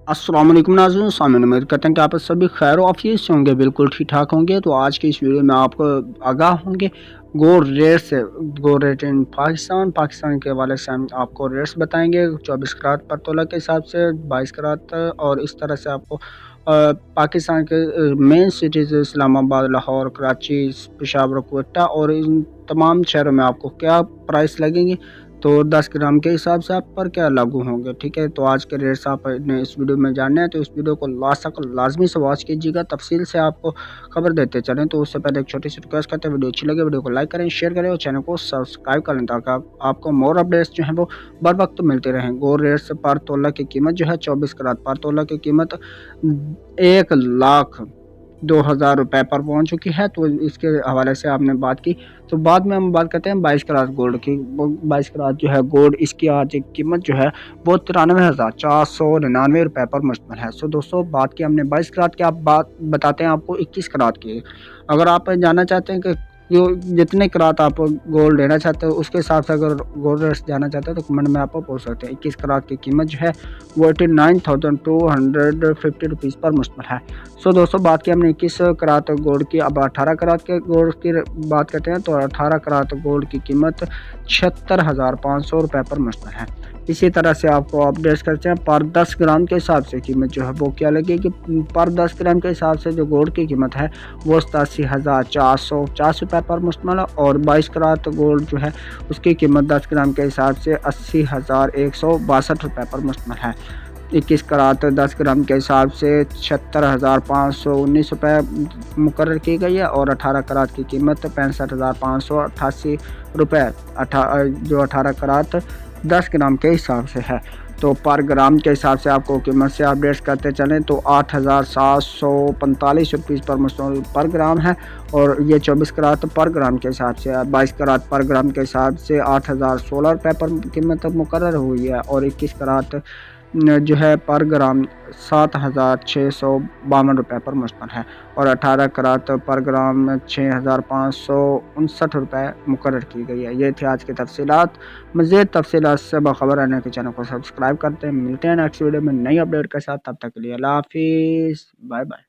अस्सलाम वालेकुम नाज़रीन, सामने उम्मीद करते हैं कि आप सभी खैर ऑफिस से होंगे, बिल्कुल ठीक ठाक होंगे। तो आज की इस वीडियो में आपको आगाह होंगे गोल्ड रेट से। गोल्ड रेट इन पाकिस्तान के हवाले से हम आपको रेट्स बताएंगे 24 करात पर तोला के हिसाब से, 22 करात, और इस तरह से आपको पाकिस्तान के मेन सिटीज़ इस्लामाबाद, लाहौर, कराची, पेशावर, क्वेटा और इन तमाम शहरों में आपको क्या प्राइस लगेंगे, तो 10 ग्राम के हिसाब से आप पर क्या लागू होंगे। ठीक है, तो आज के रेट्स आपने इस वीडियो में जानना है, तो इस वीडियो को लास्ट तक लाजमी से वॉच कीजिएगा। तफसील से आपको खबर देते चलें, तो उससे पहले एक छोटी सी रिक्वेस्ट करते हैं, वीडियो अच्छी लगे वीडियो को लाइक करें, शेयर करें और चैनल को सब्सक्राइब कर लें, ताकि आपको मोर अपडेट्स जो हैं वो बर वक्त मिलते रहें। गोल्ड रेट्स पर तोला की कीमत जो है 24 करात पर तोला की कीमत 1,02,000 रुपये पर पहुंच चुकी है। तो इसके हवाले से आपने बात की, तो बाद में हम बात करते हैं 22 करात गोल्ड की। 22 करात जो है गोल्ड, इसकी आज एक कीमत जो है वो 93,499 रुपये पर मुश्तमिल है। सो दोस्तों, बात की हमने 22 करात की, आप बात बताते हैं आपको 21 करात की। अगर आप जानना चाहते हैं कि जो जितने करात आप गोल्ड लेना चाहते हो उसके हिसाब से अगर गोल्ड रेट जाना चाहते हो, तो कमेंट में आपको पूछ सकते हैं। 21 करात की कीमत जो है वो 89,250 रुपीज़ पर मुश्तमिल है। सो दोस्तों, बात की हमने 21 करात गोल्ड की। अब 18 करात के गोल्ड की बात करते हैं, तो 18 करात गोल्ड की कीमत 76,500 रुपये पर मुश्तमिल है। इसी तरह से आपको अपडेट्स करते हैं पर 10 ग्राम के हिसाब से कीमत जो है वो क्या लगेगी। पर 10 ग्राम के हिसाब से जो गोल्ड की कीमत है वो 87,450 रुपये पर मुश्तमिल है, और 22 करात गोल्ड जो है उसकी कीमत 10 ग्राम के हिसाब से 80,162 रुपये पर मुश्तमिल है। 21 करात 10 ग्राम के हिसाब से 76,519 रुपये मुकर्रर की गई है, और 18 करात की कीमत 65,588 रुपये जो 18 करात 10 ग्राम के हिसाब से है। तो पर ग्राम के हिसाब से आपको कीमत से अपडेट्स करते चलें, तो 8,745 रुपीज़ पर मुश्तमिल पर ग्राम है, और ये 24 करात पर ग्राम के हिसाब से है। 22 करात पर ग्राम के हिसाब से 8,016 रुपये पर कीमत मुकर्रर हुई है, और 21 करात जो है पर ग्राम 7,652 रुपये पर मुश्तमिल है, और 18 करात पर ग्राम 6,559 रुपये मुकर्रर की गई है। ये थी आज की तफसीलात। मज़ीद तफसीलात से बाखबर रहने के चैनल को सब्सक्राइब करते हैं। मिलते हैं नेक्स्ट वीडियो में नई अपडेट के साथ, तब तक के लिए अल्लाह हाफिज़, बाय बाय।